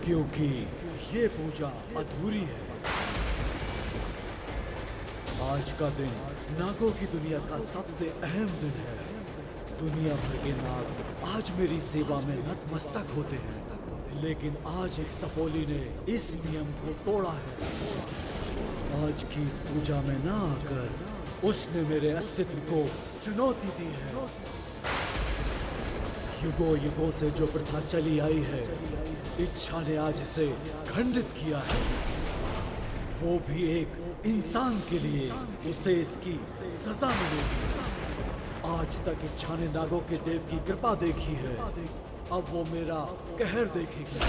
क्योंकि ये पूजा अधूरी है। आज का दिन नागों की दुनिया का सबसे अहम दिन है। दुनिया भर के नाग आज मेरी सेवा में नतमस्तक होते हैं, लेकिन आज एक सपोली ने इस नियम को तोड़ा है। आज की इस पूजा में ना आकर उसने मेरे अस्तित्व को चुनौती दी है। युगों युगों से जो प्रथा चली आई है, इच्छा ने आज इसे खंडित किया है। वो भी एक इंसान के लिए उसे इसकी सजा मिलेगी। आज तक इच्छा ने नागों के देव की कृपा देखी है, अब वो मेरा कहर देखेगी।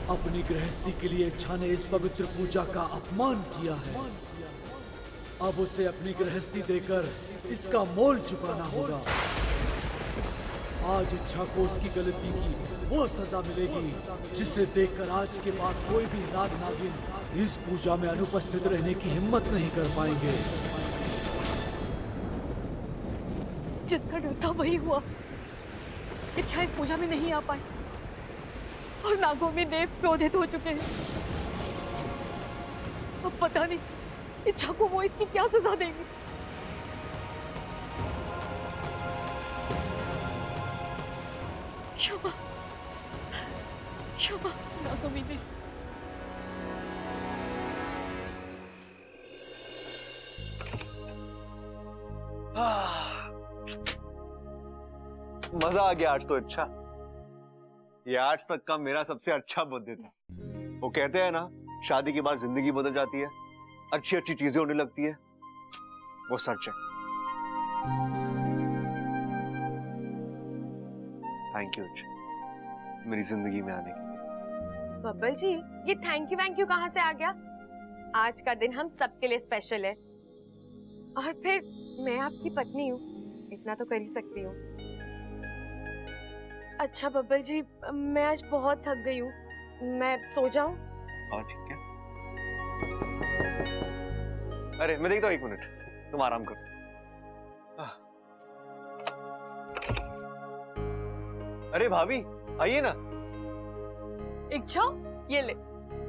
अपनी गृहस्थी के लिए इच्छा ने इस पवित्र पूजा का अपमान किया है। अब उसे अपनी गृहस्थी देकर इसका मोल चुकाना होगा। आज इच्छा को उसकी गलती की वो सजा मिलेगी, जिसे देखकर आज के बाद कोई भी नाग नागिन इस पूजा में अनुपस्थित रहने की हिम्मत नहीं कर पाएंगे। जिसका डर था वही हुआ। इच्छा इस पूजा में नहीं आ पाई और नागों में देव क्रोधित हो चुके हैं। अब पता नहीं इच्छा को वो इसकी क्या सजा देंगे। क्षमा क्षमा नागों में देव। मजा आ गया आज तो। अच्छा, ये आज तक का मेरा सबसे अच्छा बर्थडे था। वो कहते हैं ना, शादी के बाद जिंदगी बदल जाती है, अच्छी अच्छी चीजें होने लगती है। वो सच है। थैंक यू मेरी जिंदगी में आने के लिए। बब्बल जी, ये थैंक यू कहाँ से आ गया? आज का दिन हम सबके लिए स्पेशल है, और फिर मैं आपकी पत्नी हूँ, इतना तो कर ही सकती हूँ। अच्छा बब्बल जी, मैं आज बहुत थक गई हूँ, मैं सो जाऊं? हाँ ठीक है। अरे मैं देखता हूँ, 1 मिनट, तुम आराम करो। अरे भाभी आइए ना। इच्छा, ये ले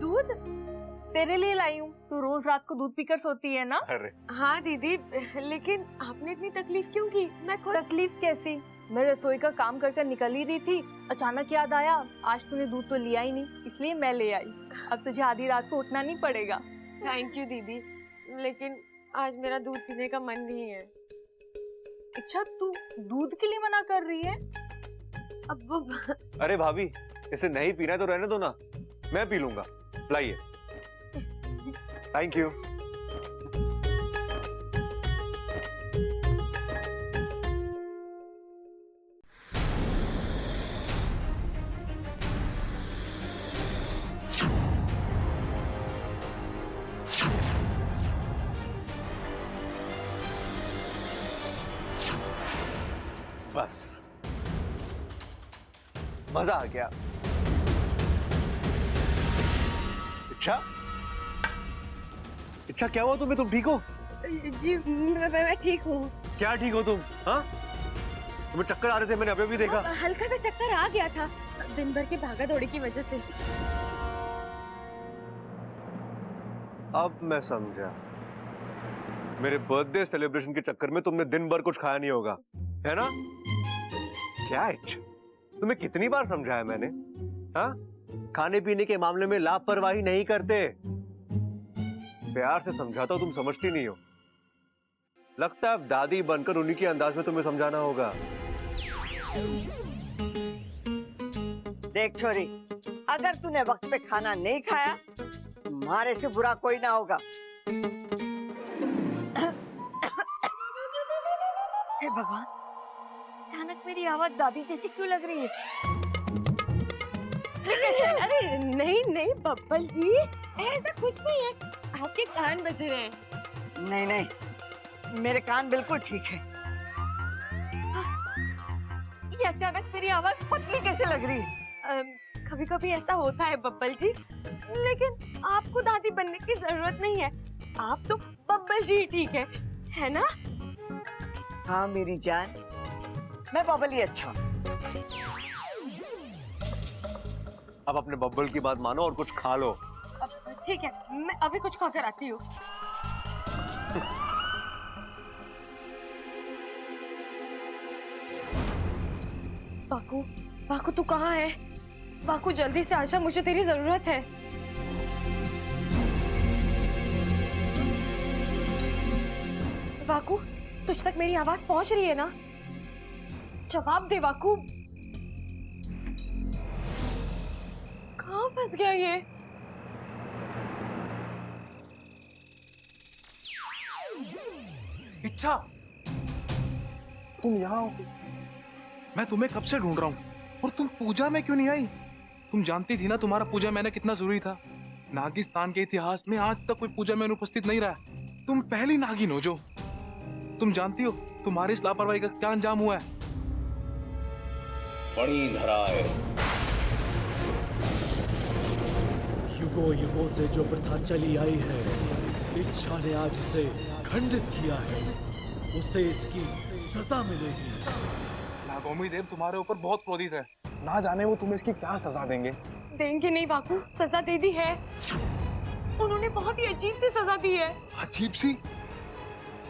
दूध, तेरे लिए लाई हूँ। तू रोज रात को दूध पीकर सोती है ना? अरे हाँ दीदी, लेकिन आपने इतनी तकलीफ क्यों की? मैं खुद। तकलीफ कैसी? मैं रसोई का काम कर निकल ही रही थी, अचानक याद आया आज तूने दूध तो लिया ही नहीं, इसलिए मैं ले आई। अब तुझे आधी रात को उठना नहीं पड़ेगा। थैंक यू दीदी, लेकिन आज मेरा दूध पीने का मन नहीं है। अच्छा, तू दूध के लिए मना कर रही है? अब वो अरे भाभी, इसे नहीं पीना है तो रहने दो ना, मैं पी लूंगा। लाइए। Thank you. बस मजा आ गया। इच्छा क्या हुआ तुम्हें? तुम ठीक हो? जी मैं ठीक हूँ। क्या ठीक हो तुम? हाँ, तुम्हें चक्कर आ रहे थे, मैंने अभी भी देखा। हल्का सा चक्कर आ गया था दिन भर की भागा दौड़ी की वजह से। अब मैं समझा, मेरे बर्थडे सेलिब्रेशन के चक्कर में तुमने दिन भर कुछ खाया नहीं होगा, है ना? क्या इच्छा, तुम्हें कितनी बार समझाया मैंने? हाँ, खाने पीने के मामले में लापरवाही नहीं करते। प्यार से समझाता हूं, तुम समझती नहीं हो। लगता है अब दादी बनकर उन्हीं के अंदाज में तुम्हें समझाना होगा। देख छोरी, अगर तूने वक्त पे खाना नहीं खाया, तुम्हारे से बुरा कोई ना होगा। हे भगवान, अचानक मेरी आवाज दादी जैसी क्यों लग रही है? अरे नहीं नहीं बब्बल जी, ऐसा कुछ नहीं है, आपके कान बज रहे हैं। नहीं नहीं, मेरे कान बिल्कुल ठीक है। ये अचानक मेरी आवाज पतली कैसे लग रही है? कभी कभी ऐसा होता है बब्बल जी, लेकिन आपको दादी बनने की जरूरत नहीं है। आप तो बब्बल जी ठीक है ना? हाँ मेरी जान, मैं बबल ही अच्छा। अब अपने बब्बल की बात मानो और कुछ खा लो। ठीक है, मैं अभी कुछ खा कर आती हूँ। बाकू, बाकू तू कहाँ है? बाकू जल्दी से आजा, मुझे तेरी जरूरत है। बाकू, तुझ तक मेरी आवाज पहुंच रही है ना? जवाब दे बाकू। कहाँ फंस गया ये? इच्छा, तुम यहाँ हो? मैं तुम्हें कब से ढूंढ रहा हूँ और तुम पूजा में क्यों नहीं आई? तुम जानती थी ना तुम्हारा पूजा में आना कितना जरूरी था। नागिस्तान के इतिहास में आज तक कोई पूजा में अनुपस्थित नहीं रहा। तुम पहली नागिन हो जो। तुम जानती हो तुम्हारी इस लापरवाही का क्या अंजाम हुआ है? मणि धराए। युगों युगों से जो प्रथा चली आई है, इच्छा ने आज इसे खंडित किया है। उसे इसकी सजा मिलेगी। नागोमी देव तुम्हारे ऊपर बहुत क्रोधित है। ना जाने वो तुम्हें इसकी क्या सजा देंगे। देंगे नहीं बाकू, सजा दे दी है। उन्होंने बहुत ही अजीब सी सजा दी है। अजीब सी?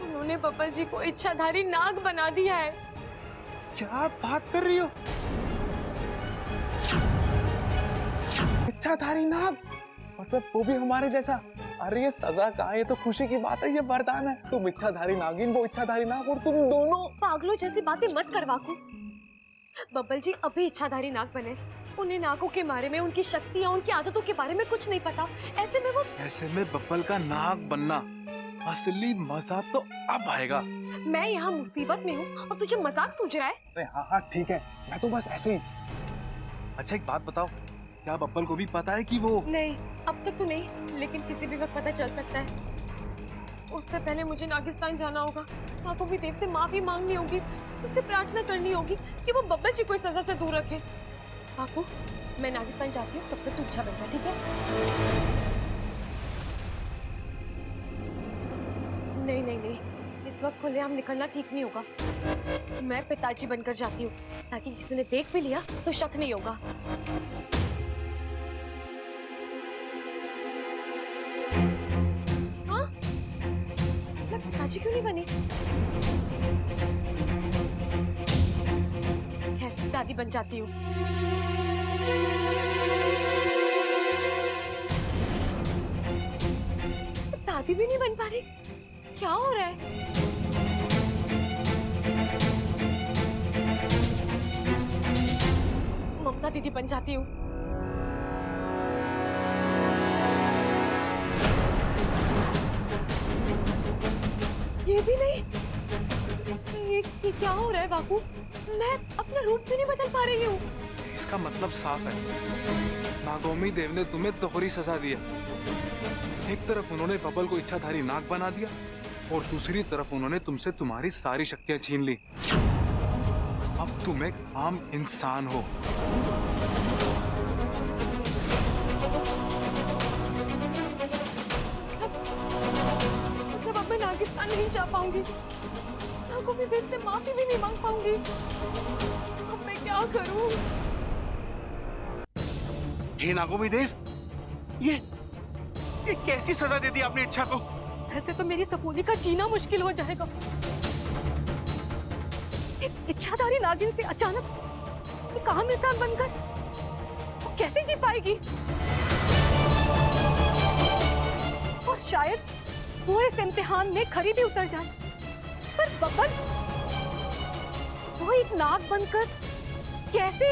उन्होंने बब्बल जी को इच्छाधारी नाग बना दिया है। क्या बात कर रही हो? इच्छाधारी नाग? मतलब वो भी हमारे जैसा? अरे ये सजा कहाँ है, ये तो खुशी की बात है, ये वरदान है। तुम इच्छाधारी नागिन, वो इच्छाधारी नाग, और तुम दोनों पागलों जैसी बातें मत कर बाकू। बब्बल जी अभी इच्छाधारी नाग बने। उन्हें नागों के बारे में, उनकी शक्तियाँ, उनकी आदतों के बारे में कुछ नहीं पता। ऐसे में बब्बल का नाग बनना, असली मजा तो अब आएगा। मैं यहाँ मुसीबत में हूँ और तुझे मजाक सूझ रहा है? अरे हाँ हाँ ठीक है, मैं तो बस ऐसे ही। अच्छा एक बात बताओ, क्या बब्बल को भी पता है कि वो? नहीं, अब तक तो नहीं, लेकिन किसी भी वक्त पता चल सकता है। उससे पहले मुझे नागिस्तान जाना होगा। नागोमी देव से माफी मांगनी होगी, उनसे प्रार्थना करनी होगी कि वो बब्बल जी को इस सजा से दूर रखे। बाकू, मैं नागिस्तान जाती हूँ, तब तक तू अच्छा बन जा, ठीक है? नहीं नहीं नहीं, इस वक्त खुलेआम निकलना ठीक नहीं होगा। मैं पिताजी बनकर जाती हूँ, ताकि किसी ने देख भी लिया तो शक नहीं होगा। हाँ? मैं पिताजी क्यों नहीं बनी? खैर, दादी बन जाती हूँ। दादी भी नहीं बन पा रही, क्या हो रहा है? ममता दीदी बन जाती हूँ। ये भी नहीं। ये क्या हो रहा है बापू? मैं अपना रूप भी नहीं बदल पा रही हूँ। इसका मतलब साफ है, नागोमी देव ने तुम्हें दोहरी सजा दी है। एक तरफ उन्होंने बब्बल को इच्छाधारी नाग बना दिया और दूसरी तरफ उन्होंने तुमसे तुम्हारी सारी शक्तियां छीन ली। अब तुम एक आम इंसान हो। मतलब अब मैं नागिस्तान नहीं जा पाऊंगी, नागोमी देव से माफी भी नहीं मांग पाऊंगी। अब मैं क्या करूं? हे नागोमी देव, ये कैसी सजा दे दी आपने इच्छा को? ऐसे तो मेरी सपूनी का जीना मुश्किल हो जाएगा। एक इच्छाधारी नागिन से अचानक एक आम इंसान बनकर वो कैसे जी पाएगी? और शायद वो इस इम्तिहान में खरी भी उतर जाए। पर बब्बल, वो एक नाग बनकर कैसे?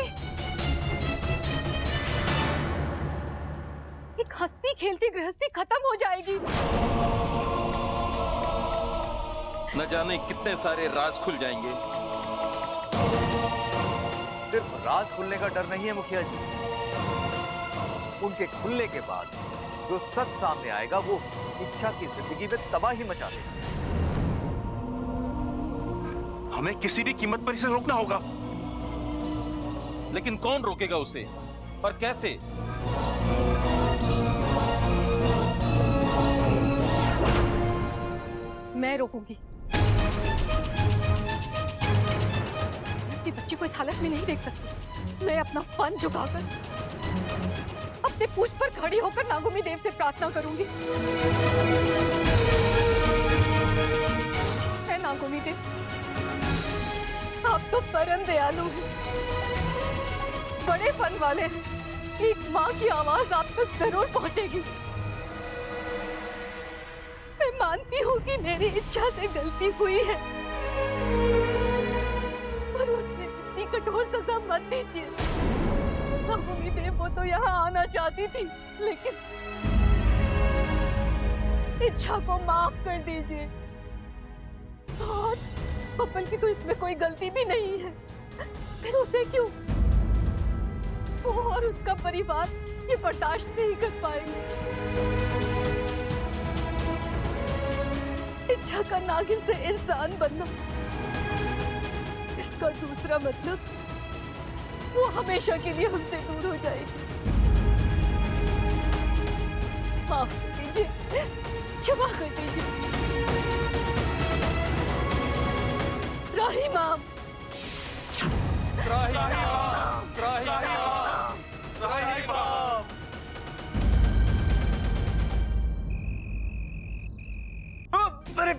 एक हंसती खेलती गृहस्थी खत्म हो जाएगी। न जाने कितने सारे राज खुल जाएंगे। सिर्फ राज खुलने का डर नहीं है मुखिया जी, उनके खुलने के बाद जो सच सामने आएगा वो इच्छा की जिंदगी में तबाही मचा देगा। हमें किसी भी कीमत पर इसे रोकना होगा। लेकिन कौन रोकेगा उसे और कैसे? मैं रोकूंगी। अपनी बच्ची को इस हालत में नहीं देख सकती। मैं अपना फन जुगाकर अपने पूछ पर खड़ी होकर नागोमी देव से प्रार्थना करूंगी। है नागोमी देव, आप तो परम दयालु हैं, बड़े फन वाले हैं। एक माँ की आवाज आप तक जरूर पहुंचेगी। मैं मानती हूँ कि मेरी इच्छा से गलती हुई है, पर उसने इतनी कठोर सजा मत दीजिए। नागोमी देव, वो तो यहाँ आना चाहती थी, लेकिन इच्छा को माफ कर दीजिए। और बब्बल की तो इसमें कोई गलती भी नहीं है, फिर उसे क्यों? वो और उसका परिवार ये बर्दाश्त नहीं कर पाएंगे। इच्छा का नागिन से इंसान बनना, इसका दूसरा मतलब वो हमेशा के लिए हमसे दूर हो जाएगी। माफ कर दीजिए, क्षमा कर दीजिए। राही माम, अरे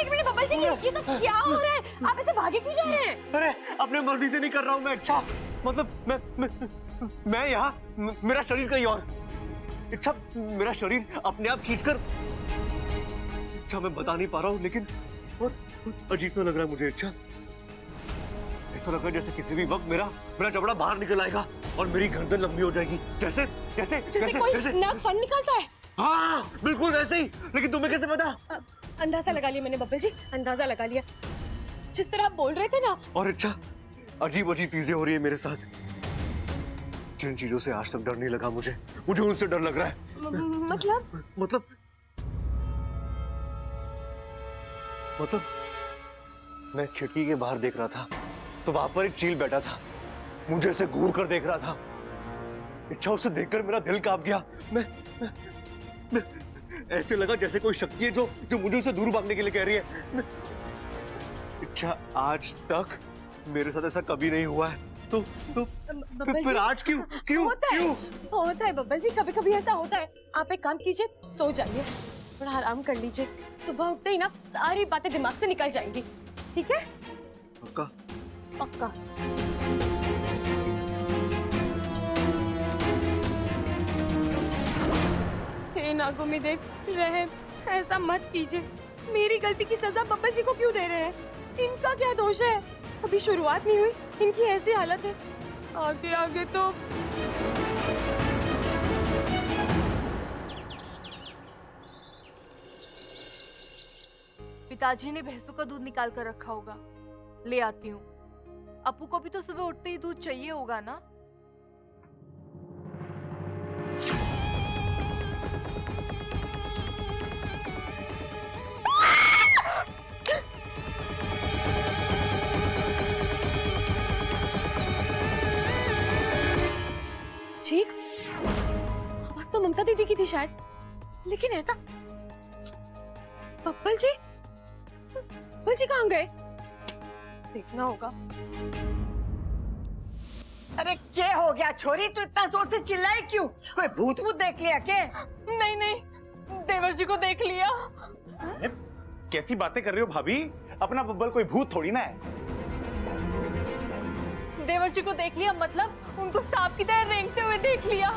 एक मिनट बब्बल जी, ये सब क्या हो रहा है? आप ऐसे भागे क्यों जा रहे हैं? अरे अपने मर्जी से नहीं कर रहा हूँ मैं। अच्छा मतलब मैं यहाँ, मेरा शरीर कहीं और। अच्छा मेरा शरीर अपने आप खींचकर, अच्छा मैं बता नहीं पा रहा हूँ, लेकिन बहुत अजीब तो लग रहा है मुझे। अच्छा ऐसा लग रहा है जैसे किसी भी वक्त मेरा जबड़ा बाहर निकल आएगा और मेरी गर्दन लंबी हो जाएगी। कैसे कैसे जैसे कोई नाक फन निकालता है। हाँ बिल्कुल वैसे ही। लेकिन तुम्हें कैसे पता? अंदाजा लगा लिया मैंने बब्बल जी, अंदाजा लगा लिया। जिस तरह आप बोल रहे थे ना। और अच्छा अजीब अजीब चीजें हो रही है मेरे साथ। जिन चीजों से आज तक डर नहीं लगा मुझे उनसे डर लग रहा है। मतलब मैं खिड़की के बाहर देख रहा था तो वहां पर एक चील बैठा था, मुझे ऐसे घूर कर देख रहा था। इच्छा उसे देखकर मेरा दिल कांप गया। मैं ऐसे लगा जैसे कोई शक्ति है जो मुझे उसे दूर भागने के लिए कह रही है। इच्छा आज तक मेरे साथ ऐसा कभी नहीं हुआ है, तो फिर आज क्यों होता है बब्बल जी, कभी कभी ऐसा होता है। आप एक काम कीजिए, सो जाइए, थोड़ा आराम कर लीजिए। सुबह उठते ही ना सारी बातें दिमाग से निकल जाएंगी, ठीक है? पक्का? पक्का। हे नागोमी देव, रहम, ऐसा मत कीजिए। मेरी गलती की सजा बब्बल जी को क्यों दे रहे हैं? इनका क्या दोष है? अभी शुरुआत नहीं हुई, इनकी ऐसी हालत है, आगे आगे तो। पिताजी ने भैंसों का दूध निकाल कर रखा होगा, ले आती हूँ। अपू को भी तो सुबह उठते ही दूध चाहिए होगा ना? ठीक, आवाज तो ममता दीदी की थी शायद, लेकिन ऐसा बब्बल जी कहाँ गए? देखना होगा। अरे क्या हो गया छोरी, तू इतना जोर से चिल्लाई क्यों? कोई भूत देख लिया क्या? नहीं, देवर जी को देख लिया। कैसी बातें कर रही हो भाभी? अपना बब्बल कोई भूत थोड़ी ना है। देवर जी को देख लिया मतलब उनको सांप की तरह रेंगते हुए देख लिया।